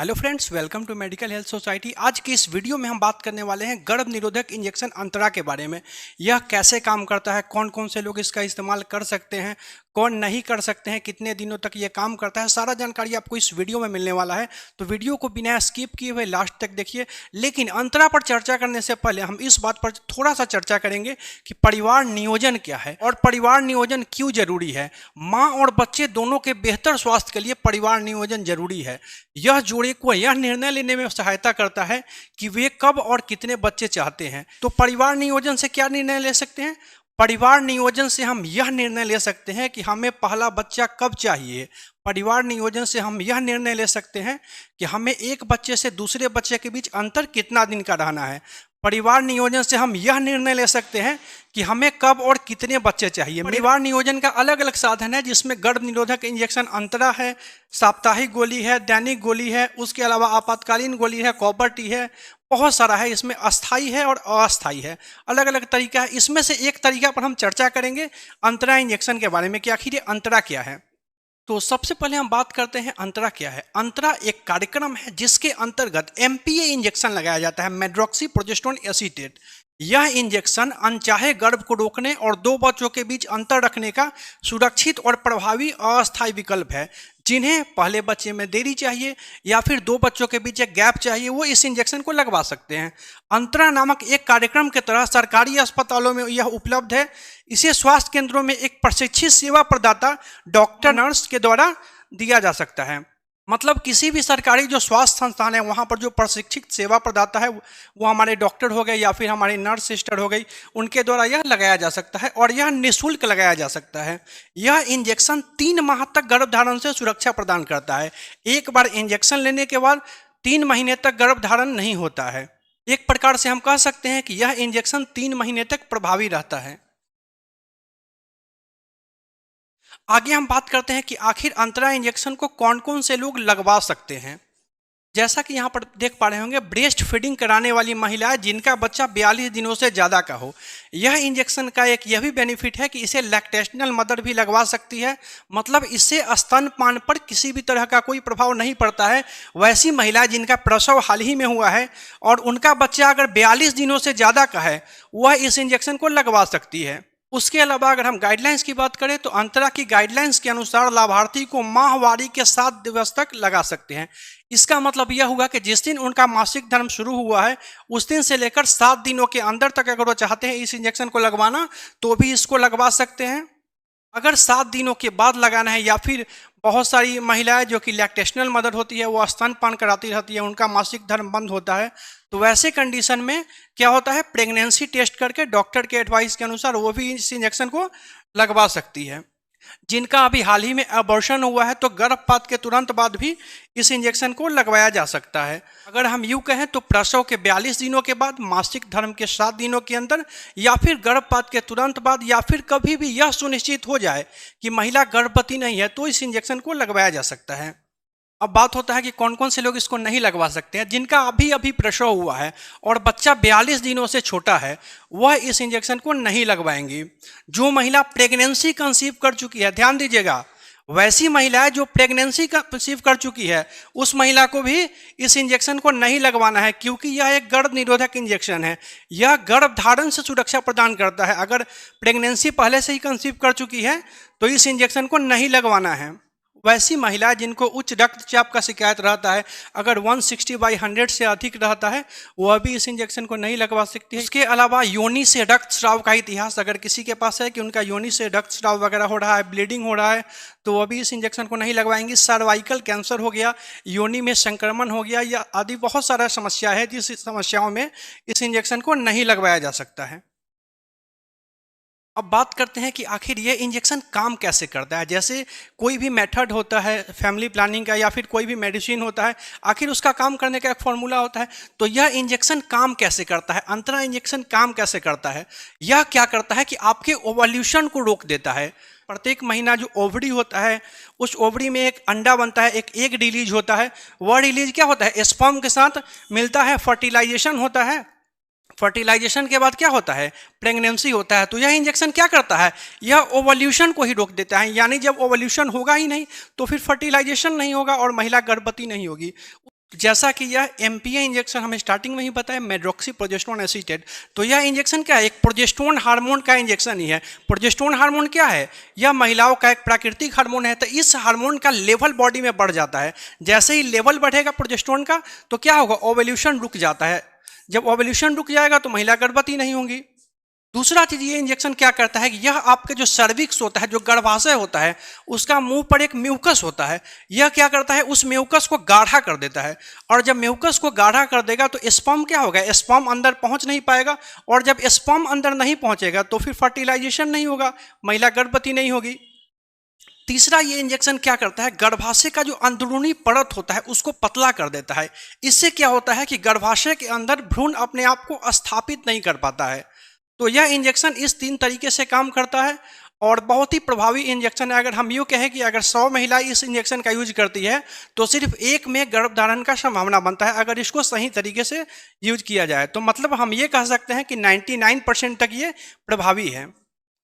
Hello friends, welcome to medical health society. आज की इस वीडियो में हम बात करने वाले हैं गर्भ निरोधक इंजेक्शन अंतरा के बारे में। यह कैसे काम करता है, कौन कौन से लोग इसका इस्तेमाल कर सकते हैं, कौन नहीं कर सकते हैं, कितने दिनों तक ये काम करता है, सारा जानकारी आपको इस वीडियो में मिलने वाला है। तो वीडियो को बिना स्किप किए हुए लास्ट तक देखिए। लेकिन अंतरा पर चर्चा करने से पहले हम इस बात पर थोड़ा सा चर्चा करेंगे कि परिवार नियोजन क्या है और परिवार नियोजन क्यों जरूरी है। माँ और बच्चे दोनों के बेहतर स्वास्थ्य के लिए परिवार नियोजन जरूरी है। यह जोड़े को यह निर्णय लेने में सहायता करता है कि वे कब और कितने बच्चे चाहते हैं। तो परिवार नियोजन से क्या निर्णय ले सकते हैं? परिवार नियोजन से हम यह निर्णय ले सकते हैं कि हमें पहला बच्चा कब चाहिए। परिवार नियोजन से हम यह निर्णय ले सकते हैं कि हमें एक बच्चे से दूसरे बच्चे के बीच अंतर कितना दिन का रहना है। परिवार नियोजन से हम यह निर्णय ले सकते हैं कि हमें कब और कितने बच्चे चाहिए। परिवार नियोजन का अलग अलग साधन है, जिसमें गर्भ निरोधक इंजेक्शन अंतरा है, साप्ताहिक गोली है, दैनिक गोली है, उसके अलावा आपातकालीन गोली है, कॉपर टी है, बहुत सारा है। इसमें अस्थाई है और अस्थाई है, अलग अलग तरीका है। इसमें से एक तरीका पर हम चर्चा करेंगे अंतरा इंजेक्शन के बारे में कि आखिर ये अंतरा क्या है। तो सबसे पहले हम बात करते हैं अंतरा क्या है। अंतरा एक कार्यक्रम है जिसके अंतर्गत एमपीए इंजेक्शन लगाया जाता है, मेड्रोक्सी प्रोजेस्टेरोन एसीटेट। यह इंजेक्शन अनचाहे गर्भ को रोकने और दो बच्चों के बीच अंतर रखने का सुरक्षित और प्रभावी अस्थायी विकल्प है। जिन्हें पहले बच्चे में देरी चाहिए या फिर दो बच्चों के बीच एक गैप चाहिए, वो इस इंजेक्शन को लगवा सकते हैं। अंतरा नामक एक कार्यक्रम के तरह सरकारी अस्पतालों में यह उपलब्ध है। इसे स्वास्थ्य केंद्रों में एक प्रशिक्षित सेवा प्रदाता डॉक्टर नर्स के द्वारा दिया जा सकता है। मतलब किसी भी सरकारी जो स्वास्थ्य संस्थान है वहाँ पर जो प्रशिक्षित सेवा प्रदाता है वो हमारे डॉक्टर हो गए या फिर हमारी नर्स सिस्टर हो गई, उनके द्वारा यह लगाया जा सकता है और यह निःशुल्क लगाया जा सकता है। यह इंजेक्शन 3 माह तक गर्भधारण से सुरक्षा प्रदान करता है। एक बार इंजेक्शन लेने के बाद 3 महीने तक गर्भधारण नहीं होता है। एक प्रकार से हम कह सकते हैं कि यह इंजेक्शन 3 महीने तक प्रभावी रहता है। आगे हम बात करते हैं कि आखिर अंतरा इंजेक्शन को कौन कौन से लोग लगवा सकते हैं। जैसा कि यहाँ पर देख पा रहे होंगे, ब्रेस्ट फीडिंग कराने वाली महिलाएं जिनका बच्चा 42 दिनों से ज़्यादा का हो। यह इंजेक्शन का एक यह भी बेनिफिट है कि इसे लैक्टेशनल मदर भी लगवा सकती है। मतलब इससे स्तनपान पर किसी भी तरह का कोई प्रभाव नहीं पड़ता है। वैसी महिलाएं जिनका प्रसव हाल ही में हुआ है और उनका बच्चा अगर 42 दिनों से ज़्यादा का है, वह इस इंजेक्शन को लगवा सकती है। उसके अलावा अगर हम गाइडलाइंस की बात करें तो अंतरा की गाइडलाइंस के अनुसार लाभार्थी को माहवारी के 7 दिवस तक लगा सकते हैं। इसका मतलब यह हुआ कि जिस दिन उनका मासिक धर्म शुरू हुआ है उस दिन से लेकर 7 दिनों के अंदर तक अगर वो चाहते हैं इस इंजेक्शन को लगवाना तो भी इसको लगवा सकते हैं। अगर 7 दिनों के बाद लगाना है या फिर बहुत सारी महिलाएं जो कि लैक्टेशनल मदर होती है, वो स्तनपान कराती रहती है, उनका मासिक धर्म बंद होता है, तो वैसे कंडीशन में क्या होता है, प्रेगनेंसी टेस्ट करके डॉक्टर के एडवाइस के अनुसार वो भी इस इंजेक्शन को लगवा सकती है। जिनका अभी हाल ही में अबॉर्शन हुआ है तो गर्भपात के तुरंत बाद भी इस इंजेक्शन को लगवाया जा सकता है। अगर हम यूँ कहें तो प्रसव के 42 दिनों के बाद, मासिक धर्म के 7 दिनों के अंदर या फिर गर्भपात के तुरंत बाद, या फिर कभी भी यह सुनिश्चित हो जाए कि महिला गर्भवती नहीं है तो इस इंजेक्शन को लगवाया जा सकता है। अब बात होता है कि कौन कौन से लोग इसको नहीं लगवा सकते हैं। जिनका अभी अभी प्रसव हुआ है और बच्चा 42 दिनों से छोटा है, वह इस इंजेक्शन को नहीं लगवाएंगी। जो महिला प्रेगनेंसी कंसीव कर चुकी है, ध्यान दीजिएगा, वैसी महिला जो प्रेगनेंसी कंसीव कर चुकी है उस महिला को भी इस इंजेक्शन को नहीं लगवाना है, क्योंकि यह एक गर्भ निरोधक इंजेक्शन है। यह गर्भधारण से सुरक्षा प्रदान करता है। अगर प्रेगनेंसी पहले से ही कंसीव कर चुकी है तो इस इंजेक्शन को नहीं लगवाना है। वैसी महिला जिनको उच्च रक्तचाप का शिकायत रहता है, अगर 160/100 से अधिक रहता है, वह भी इस इंजेक्शन को नहीं लगवा सकती है। इसके अलावा योनि से रक्तस्राव का इतिहास अगर किसी के पास है कि उनका योनि से रक्तस्राव वगैरह हो रहा है, ब्लीडिंग हो रहा है, तो वह भी इस इंजेक्शन को नहीं लगवाएंगी। सर्वाइकल कैंसर हो गया, योनि में संक्रमण हो गया, या आदि बहुत सारा समस्या है जिस समस्याओं में इस इंजेक्शन को नहीं लगवाया जा सकता है। अब बात करते हैं कि आखिर ये इंजेक्शन काम कैसे करता है। जैसे कोई भी मेथड होता है फैमिली प्लानिंग का या फिर कोई भी मेडिसिन होता है, आखिर उसका काम करने का एक फॉर्मूला होता है। तो यह इंजेक्शन काम कैसे करता है, अंतरा इंजेक्शन काम कैसे करता है? यह क्या करता है कि आपके ओवल्यूशन को रोक देता है। प्रत्येक महीना जो ओवरी होता है, उस ओवरी में एक अंडा बनता है, एक एग रिलीज होता है। वह रिलीज क्या होता है, स्पर्म के साथ मिलता है, फर्टिलाइजेशन होता है। फर्टिलाइजेशन के बाद क्या होता है, प्रेगनेंसी होता है। तो यह इंजेक्शन क्या करता है, यह ओवल्यूशन को ही रोक देता है। यानी जब ओवल्यूशन होगा ही नहीं तो फिर फर्टिलाइजेशन नहीं होगा और महिला गर्भवती नहीं होगी। जैसा कि यह एमपीए इंजेक्शन हमें स्टार्टिंग में ही बताया, मेड्रोक्सीप्रोजेस्टेरोन एसीटेट, तो यह इंजेक्शन क्या है? एक प्रोजेस्टेरोन हार्मोन का इंजेक्शन ही है। प्रोजेस्टेरोन हार्मोन क्या है? यह महिलाओं का एक प्राकृतिक हार्मोन है। तो इस हार्मोन का लेवल बॉडी में बढ़ जाता है। जैसे ही लेवल बढ़ेगा प्रोजेस्टेरोन का, तो क्या होगा? ओवल्यूशन रुक जाता है। जब ओवल्यूशन रुक जाएगा तो महिला गर्भवती नहीं होंगी। दूसरा चीज, ये इंजेक्शन क्या करता है कि यह आपके जो सर्विक्स होता है, जो गर्भाशय होता है, उसका मुंह पर एक म्यूकस होता है। यह क्या करता है? उस म्यूकस को गाढ़ा कर देता है। और जब म्यूकस को गाढ़ा कर देगा तो स्पर्म क्या होगा? स्पर्म अंदर पहुंच नहीं पाएगा। और जब स्पर्म अंदर नहीं पहुंचेगा तो फिर फर्टिलाइजेशन नहीं होगा, महिला गर्भवती नहीं होगी। तीसरा, ये इंजेक्शन क्या करता है? गर्भाशय का जो अंदरूनी परत होता है उसको पतला कर देता है। इससे क्या होता है कि गर्भाशय के अंदर भ्रूण अपने आप को स्थापित नहीं कर पाता है। तो यह इंजेक्शन इस 3 तरीके से काम करता है और बहुत ही प्रभावी इंजेक्शन है। अगर हम यूँ कहें कि अगर 100 महिलाएं इस इंजेक्शन का यूज करती है तो सिर्फ एक में गर्भधारण का संभावना बनता है, अगर इसको सही तरीके से यूज किया जाए। तो मतलब हम ये कह सकते हैं कि 99% तक ये प्रभावी है।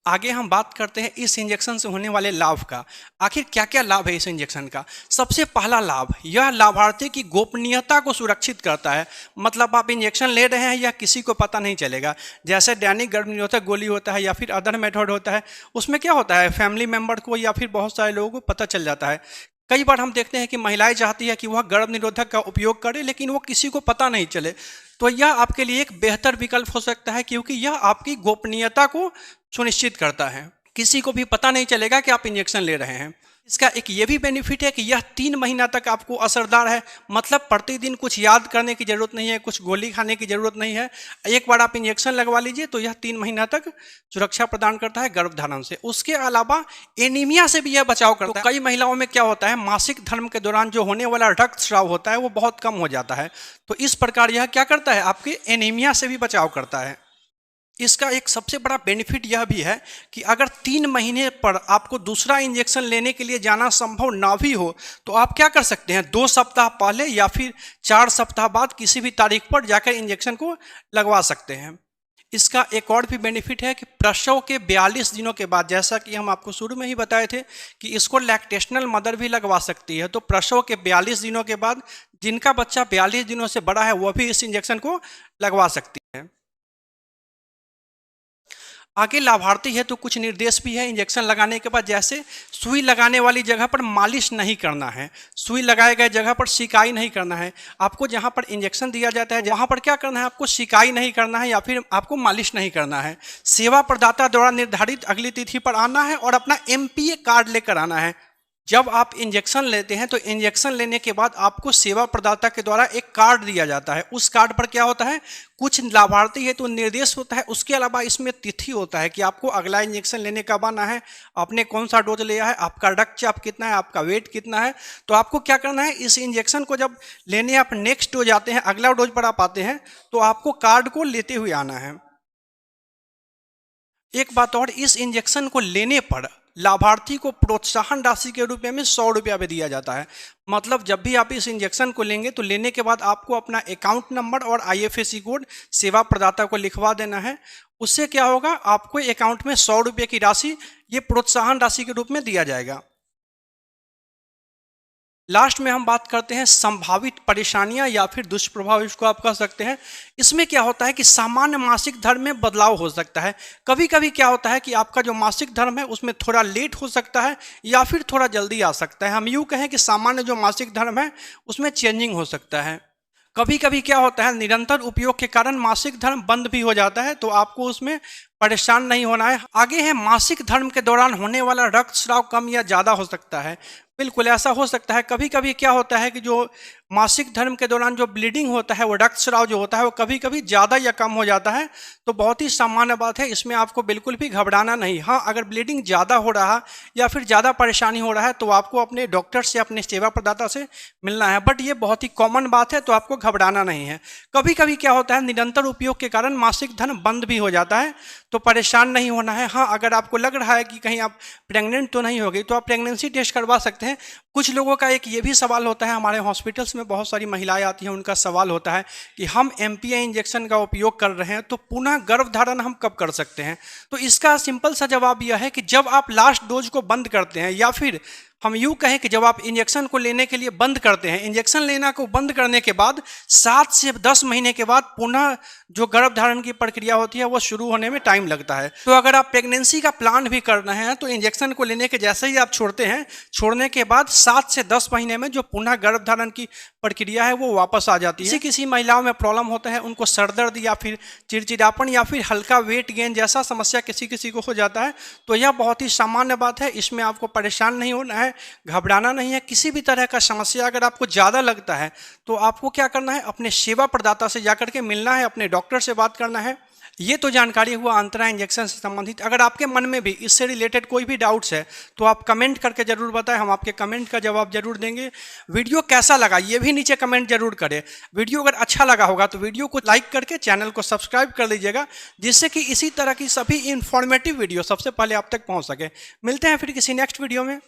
आगे हम बात करते हैं इस इंजेक्शन से होने वाले लाभ का। आखिर क्या क्या लाभ है इस इंजेक्शन का? सबसे पहला लाभ, यह लाभार्थी की गोपनीयता को सुरक्षित करता है। मतलब आप इंजेक्शन ले रहे हैं, यह किसी को पता नहीं चलेगा। जैसे दैनिक गर्भ निरोधक गोली होता है या फिर अदर मेथड होता है, उसमें क्या होता है? फैमिली मेंबर को या फिर बहुत सारे लोगों को पता चल जाता है। कई बार हम देखते हैं कि महिलाएं चाहती है कि वह गर्भ निरोधक का उपयोग करे, लेकिन वो किसी को पता नहीं चले। तो यह आपके लिए एक बेहतर विकल्प हो सकता है, क्योंकि यह आपकी गोपनीयता को सुनिश्चित करता है। किसी को भी पता नहीं चलेगा कि आप इंजेक्शन ले रहे हैं। इसका एक ये भी बेनिफिट है कि यह 3 महीना तक आपको असरदार है। मतलब प्रतिदिन कुछ याद करने की जरूरत नहीं है, कुछ गोली खाने की जरूरत नहीं है। एक बार आप इंजेक्शन लगवा लीजिए तो यह 3 महीना तक सुरक्षा प्रदान करता है गर्भधारण से। उसके अलावा एनीमिया से भी यह बचाव करता है। कई महिलाओं में क्या होता है? मासिक धर्म के दौरान जो होने वाला रक्तस्राव होता है वो बहुत कम हो जाता है। तो इस प्रकार यह क्या करता है? आपके एनीमिया से भी बचाव करता है। इसका एक सबसे बड़ा बेनिफिट यह भी है कि अगर 3 महीने पर आपको दूसरा इंजेक्शन लेने के लिए जाना संभव ना भी हो तो आप क्या कर सकते हैं? 2 सप्ताह पहले या फिर 4 सप्ताह बाद किसी भी तारीख पर जाकर इंजेक्शन को लगवा सकते हैं। इसका एक और भी बेनिफिट है कि प्रसव के 42 दिनों के बाद, जैसा कि हम आपको शुरू में ही बताए थे कि इसको लैक्टेशनल मदर भी लगवा सकती है। तो प्रसव के 42 दिनों के बाद जिनका बच्चा 42 दिनों से बड़ा है वह भी इस इंजेक्शन को लगवा सकती है। आगे लाभार्थी है तो कुछ निर्देश भी है इंजेक्शन लगाने के बाद। जैसे सुई लगाने वाली जगह पर मालिश नहीं करना है, सुई लगाए गए जगह पर सिकाई नहीं करना है। आपको जहां पर इंजेक्शन दिया जाता है वहां पर क्या करना है? आपको सिकाई नहीं करना है या फिर आपको मालिश नहीं करना है। सेवा प्रदाता द्वारा निर्धारित अगली तिथि पर आना है और अपना एमपीए कार्ड लेकर आना है। जब आप इंजेक्शन लेते हैं तो इंजेक्शन लेने के बाद आपको सेवा प्रदाता के द्वारा एक कार्ड दिया जाता है। उस कार्ड पर क्या होता है? कुछ लाभार्थी है तो निर्देश होता है, उसके अलावा इसमें तिथि होता है कि आपको अगला इंजेक्शन लेने कब आना है, आपने कौन सा डोज लिया है, आपका रक्तचाप कितना है, आपका वेट कितना है। तो आपको क्या करना है? इस इंजेक्शन को जब लेने आप नेक्स्ट डोज आते हैं, अगला डोज पर आप आते हैं, तो आपको कार्ड को लेते हुए आना है। एक बात और, इस इंजेक्शन को लेने पर लाभार्थी को प्रोत्साहन राशि के रूप में 100 रुपया भी दिया जाता है। मतलब जब भी आप इस इंजेक्शन को लेंगे तो लेने के बाद आपको अपना अकाउंट नंबर और आईएफएससी कोड सेवा प्रदाता को लिखवा देना है। उससे क्या होगा? आपको अकाउंट में 100 रुपये की राशि ये प्रोत्साहन राशि के रूप में दिया जाएगा। लास्ट में हम बात करते हैं संभावित परेशानियां या फिर दुष्प्रभाव, इसको आप कह सकते हैं। इसमें क्या होता है कि सामान्य मासिक धर्म में बदलाव हो सकता है। कभी कभी क्या होता है कि आपका जो मासिक धर्म है उसमें थोड़ा लेट हो सकता है या फिर थोड़ा जल्दी आ सकता है। हम यूँ कहें कि सामान्य जो मासिक धर्म है उसमें चेंजिंग हो सकता है। कभी कभी क्या होता है? निरंतर उपयोग के कारण मासिक धर्म बंद भी हो जाता है, तो आपको उसमें परेशान नहीं होना है। आगे है मासिक धर्म के दौरान होने वाला रक्तस्राव कम या ज़्यादा हो सकता है। बिल्कुल ऐसा हो सकता है। कभी कभी क्या होता है कि जो मासिक धर्म के दौरान जो ब्लीडिंग होता है, वो रक्तस्राव जो होता है वो कभी कभी ज़्यादा या कम हो जाता है। तो बहुत ही सामान्य बात है, इसमें आपको बिल्कुल भी घबराना नहीं। हाँ, अगर ब्लीडिंग ज़्यादा हो रहा या फिर ज़्यादा परेशानी हो रहा है तो आपको अपने डॉक्टर से, अपने सेवा प्रदाता से मिलना है। बट ये बहुत ही कॉमन बात है, तो आपको घबराना नहीं है। कभी कभी क्या होता है? निरंतर उपयोग के कारण मासिक धर्म बंद भी हो जाता है, तो परेशान नहीं होना है। हाँ, अगर आपको लग रहा है कि कहीं आप प्रेग्नेंट तो नहीं हो गई तो आप प्रेगनेंसी टेस्ट करवा सकते हैं। कुछ लोगों का एक ये भी सवाल होता है, हमारे हॉस्पिटल्स में बहुत सारी महिलाएं आती हैं, उनका सवाल होता है कि हम एमपीए इंजेक्शन का उपयोग कर रहे हैं तो पुनः गर्भधारण हम कब कर सकते हैं? तो इसका सिंपल सा जवाब यह है कि जब आप लास्ट डोज को बंद करते हैं या फिर हम यूँ कहें कि जब आप इंजेक्शन को लेने के लिए बंद करते हैं, इंजेक्शन लेना को बंद करने के बाद 7 से 10 महीने के बाद पुनः जो गर्भधारण की प्रक्रिया होती है वो शुरू होने में टाइम लगता है। तो अगर आप प्रेगनेंसी का प्लान भी कर रहे हैं तो इंजेक्शन को लेने के जैसे ही आप छोड़ते हैं, छोड़ने के बाद 7 से 10 महीने में जो पुनः गर्भधारण की प्रक्रिया है वो वापस आ जाती है। किसी महिलाओं में प्रॉब्लम होता है, उनको सर दर्द या फिर चिड़चिड़ापन या फिर हल्का वेट गेन जैसा समस्या किसी किसी को हो जाता है, तो यह बहुत ही सामान्य बात है। इसमें आपको परेशान नहीं होना है, घबराना नहीं है। किसी भी तरह का समस्या अगर आपको ज़्यादा लगता है तो आपको क्या करना है, अपने सेवा प्रदाता से जाकर के मिलना है, अपने डॉक्टर से बात करना है। ये तो जानकारी हुआ अंतरा इंजेक्शन से संबंधित। अगर आपके मन में भी इससे रिलेटेड कोई भी डाउट्स है तो आप कमेंट करके जरूर बताएं, हम आपके कमेंट का जवाब जरूर देंगे। वीडियो कैसा लगा ये भी नीचे कमेंट जरूर करें। वीडियो अगर अच्छा लगा होगा तो वीडियो को लाइक करके चैनल को सब्सक्राइब कर लीजिएगा, जिससे कि इसी तरह की सभी इंफॉर्मेटिव वीडियो सबसे पहले आप तक पहुँच सके। मिलते हैं फिर किसी नेक्स्ट वीडियो में।